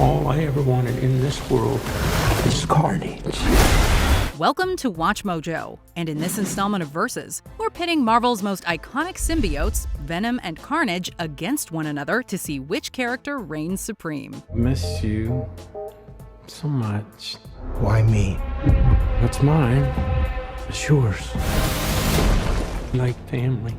All I ever wanted in this world is carnage. Welcome to WatchMojo, and in this installment of Versus, we're pitting Marvel's most iconic symbiotes, Venom and Carnage, against one another to see which character reigns supreme. Miss you so much. Why me? What's mine is yours. Like family.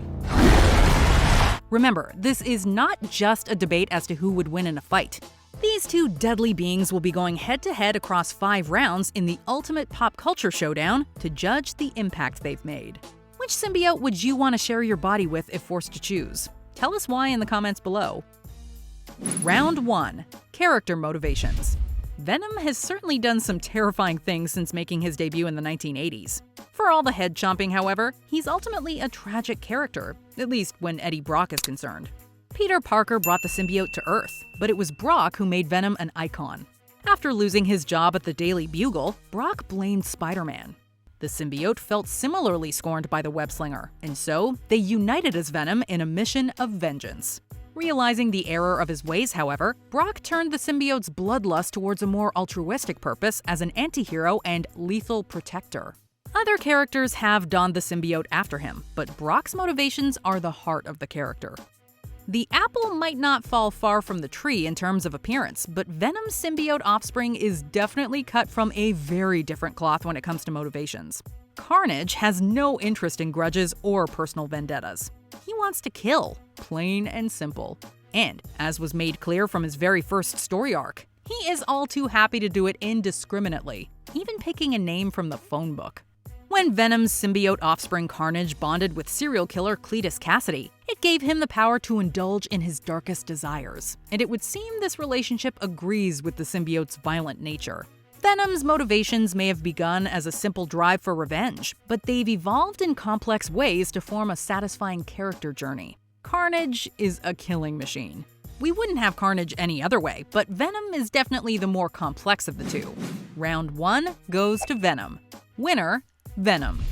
Remember, this is not just a debate as to who would win in a fight. These two deadly beings will be going head-to-head across 5 rounds in the ultimate pop culture showdown to judge the impact they've made. Which symbiote would you want to share your body with if forced to choose? Tell us why in the comments below. Round 1. Character motivations. Venom has certainly done some terrifying things since making his debut in the 1980s. For all the head-chomping, however, he's ultimately a tragic character, at least when Eddie Brock is concerned. Peter Parker brought the symbiote to Earth, but it was Brock who made Venom an icon. After losing his job at the Daily Bugle, Brock blamed Spider-Man. The symbiote felt similarly scorned by the web-slinger, and so they united as Venom in a mission of vengeance. Realizing the error of his ways, however, Brock turned the symbiote's bloodlust towards a more altruistic purpose as an anti-hero and lethal protector. Other characters have donned the symbiote after him, but Brock's motivations are the heart of the character. The apple might not fall far from the tree in terms of appearance, but Venom's symbiote offspring is definitely cut from a very different cloth when it comes to motivations. Carnage has no interest in grudges or personal vendettas. He wants to kill, plain and simple. And, as was made clear from his very first story arc, he is all too happy to do it indiscriminately, even picking a name from the phone book. When Venom's symbiote offspring Carnage bonded with serial killer Cletus Cassidy, it gave him the power to indulge in his darkest desires, and it would seem this relationship agrees with the symbiote's violent nature. Venom's motivations may have begun as a simple drive for revenge, but they've evolved in complex ways to form a satisfying character journey. Carnage is a killing machine. We wouldn't have Carnage any other way, but Venom is definitely the more complex of the two. Round 1 goes to Venom. Winner, Venom.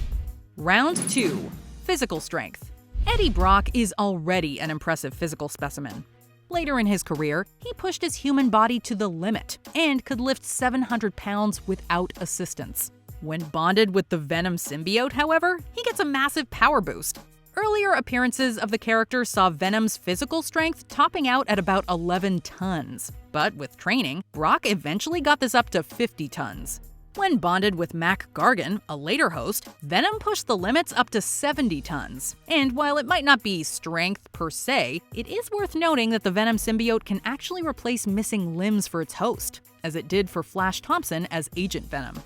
Round 2. Physical strength. Eddie Brock is already an impressive physical specimen. Later in his career, he pushed his human body to the limit and could lift 700 pounds without assistance. When bonded with the Venom symbiote, however, he gets a massive power boost. Earlier appearances of the character saw Venom's physical strength topping out at about 11 tons. But with training, Brock eventually got this up to 50 tons. When bonded with Mac Gargan, a later host, Venom pushed the limits up to 70 tons. And while it might not be strength per se, it is worth noting that the Venom symbiote can actually replace missing limbs for its host, as it did for Flash Thompson as Agent Venom.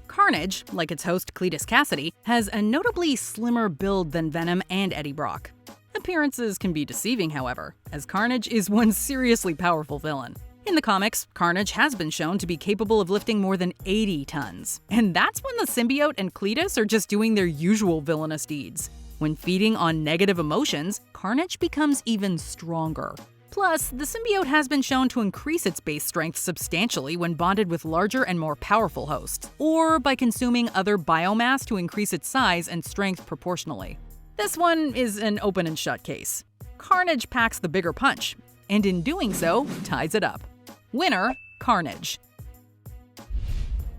Carnage, like its host Cletus Cassidy, has a notably slimmer build than Venom and Eddie Brock. Appearances can be deceiving, however, as Carnage is one seriously powerful villain. In the comics, Carnage has been shown to be capable of lifting more than 80 tons. And that's when the symbiote and Cletus are just doing their usual villainous deeds. When feeding on negative emotions, Carnage becomes even stronger. Plus, the symbiote has been shown to increase its base strength substantially when bonded with larger and more powerful hosts, or by consuming other biomass to increase its size and strength proportionally. This one is an open and shut case. Carnage packs the bigger punch, and in doing so, ties it up. Winner, Carnage.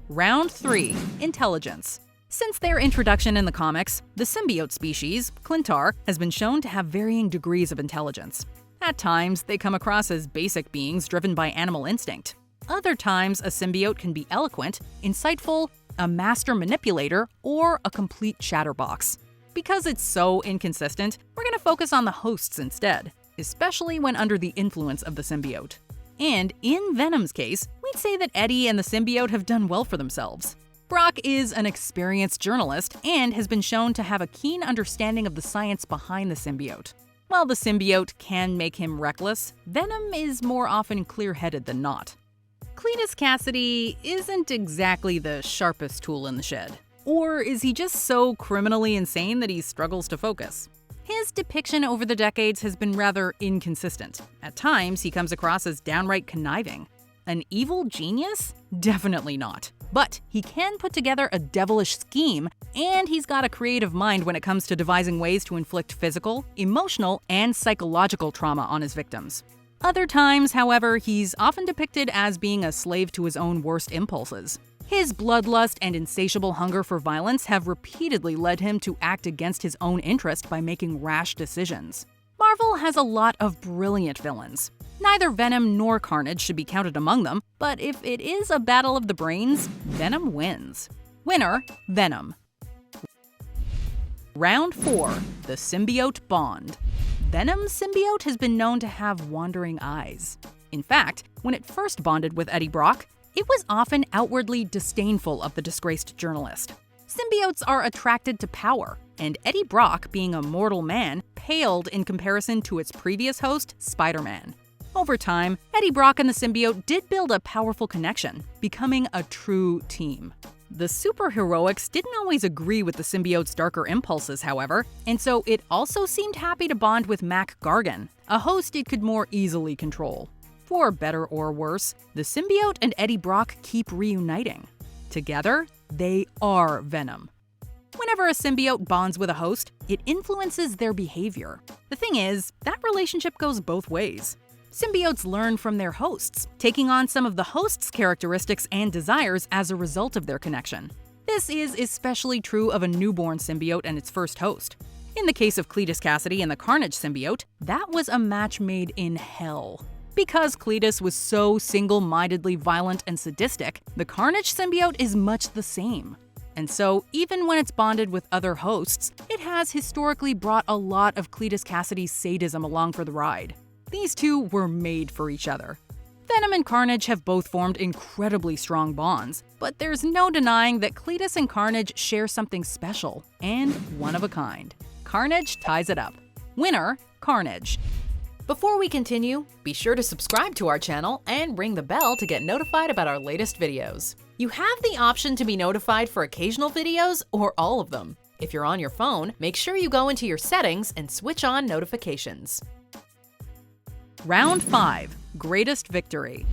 Round 3. Intelligence. Since their introduction in the comics, the symbiote species, Clintar, has been shown to have varying degrees of intelligence. At times, they come across as basic beings driven by animal instinct. Other times, a symbiote can be eloquent, insightful, a master manipulator, or a complete chatterbox. Because it's so inconsistent, we're going to focus on the hosts instead, especially when under the influence of the symbiote. And in Venom's case, we'd say that Eddie and the symbiote have done well for themselves. Brock is an experienced journalist and has been shown to have a keen understanding of the science behind the symbiote. While the symbiote can make him reckless, Venom is more often clear-headed than not. Cletus Cassidy isn't exactly the sharpest tool in the shed. Or is he just so criminally insane that he struggles to focus? His depiction over the decades has been rather inconsistent. At times, he comes across as downright conniving. An evil genius? Definitely not. But he can put together a devilish scheme, and he's got a creative mind when it comes to devising ways to inflict physical, emotional, and psychological trauma on his victims. Other times, however, he's often depicted as being a slave to his own worst impulses. His bloodlust and insatiable hunger for violence have repeatedly led him to act against his own interest by making rash decisions. Marvel has a lot of brilliant villains. Neither Venom nor Carnage should be counted among them, but if it is a battle of the brains, Venom wins. Winner, Venom. Round 4, the Symbiote Bond. Venom's symbiote has been known to have wandering eyes. In fact, when it first bonded with Eddie Brock, it was often outwardly disdainful of the disgraced journalist. Symbiotes are attracted to power, and Eddie Brock, being a mortal man, paled in comparison to its previous host, Spider-Man. Over time, Eddie Brock and the symbiote did build a powerful connection, becoming a true team. The superheroics didn't always agree with the symbiote's darker impulses, however, and so it also seemed happy to bond with Mac Gargan, a host it could more easily control. For better or worse, the symbiote and Eddie Brock keep reuniting. Together, they are Venom. Whenever a symbiote bonds with a host, it influences their behavior. The thing is, that relationship goes both ways. Symbiotes learn from their hosts, taking on some of the host's characteristics and desires as a result of their connection. This is especially true of a newborn symbiote and its first host. In the case of Cletus Cassidy and the Carnage symbiote, that was a match made in hell. Because Cletus was so single-mindedly violent and sadistic, the Carnage symbiote is much the same. And so, even when it's bonded with other hosts, it has historically brought a lot of Cletus Cassidy's sadism along for the ride. These two were made for each other. Venom and Carnage have both formed incredibly strong bonds, but there's no denying that Cletus and Carnage share something special and one of a kind. Carnage ties it up. Winner, Carnage. Before we continue, be sure to subscribe to our channel and ring the bell to get notified about our latest videos. You have the option to be notified for occasional videos or all of them. If you're on your phone, make sure you go into your settings and switch on notifications. Round 5, Greatest Victory.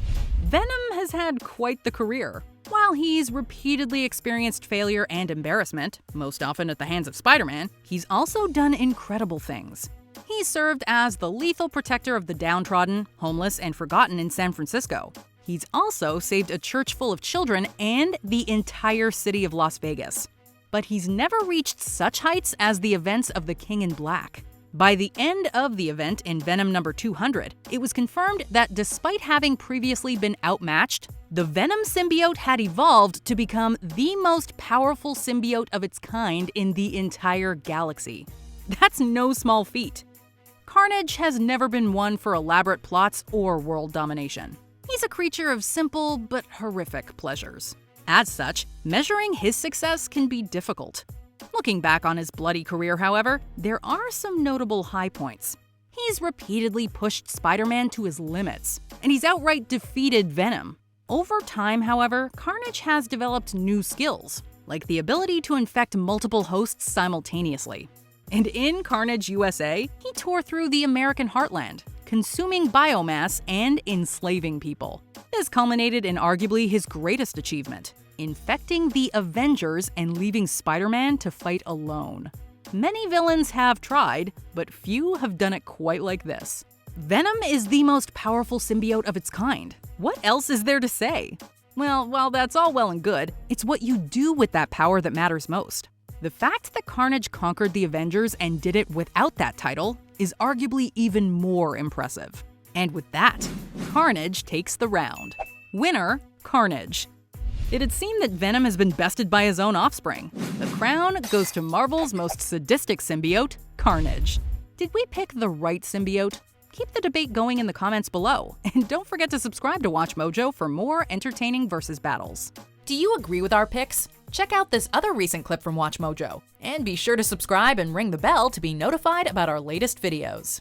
Venom has had quite the career. While he's repeatedly experienced failure and embarrassment, most often at the hands of Spider-Man, he's also done incredible things. He served as the lethal protector of the downtrodden, homeless, and forgotten in San Francisco. He's also saved a church full of children and the entire city of Las Vegas. But he's never reached such heights as the events of the King in Black. By the end of the event in Venom number 200, it was confirmed that despite having previously been outmatched, the Venom symbiote had evolved to become the most powerful symbiote of its kind in the entire galaxy. That's no small feat. Carnage has never been one for elaborate plots or world domination. He's a creature of simple but horrific pleasures. As such, measuring his success can be difficult. Looking back on his bloody career, however, there are some notable high points. He's repeatedly pushed Spider-Man to his limits, and he's outright defeated Venom. Over time, however, Carnage has developed new skills, like the ability to infect multiple hosts simultaneously. And in Carnage USA, he tore through the American heartland, consuming biomass and enslaving people. This culminated in arguably his greatest achievement, infecting the Avengers and leaving Spider-Man to fight alone. Many villains have tried, but few have done it quite like this. Venom is the most powerful symbiote of its kind. What else is there to say? Well, while that's all well and good, it's what you do with that power that matters most. The fact that Carnage conquered the Avengers and did it without that title is arguably even more impressive. And with that, Carnage takes the round. Winner, Carnage. It'd seem that Venom has been bested by his own offspring. The crown goes to Marvel's most sadistic symbiote, Carnage. Did we pick the right symbiote? Keep the debate going in the comments below, and don't forget to subscribe to WatchMojo for more entertaining versus battles. Do you agree with our picks? Check out this other recent clip from WatchMojo, and be sure to subscribe and ring the bell to be notified about our latest videos.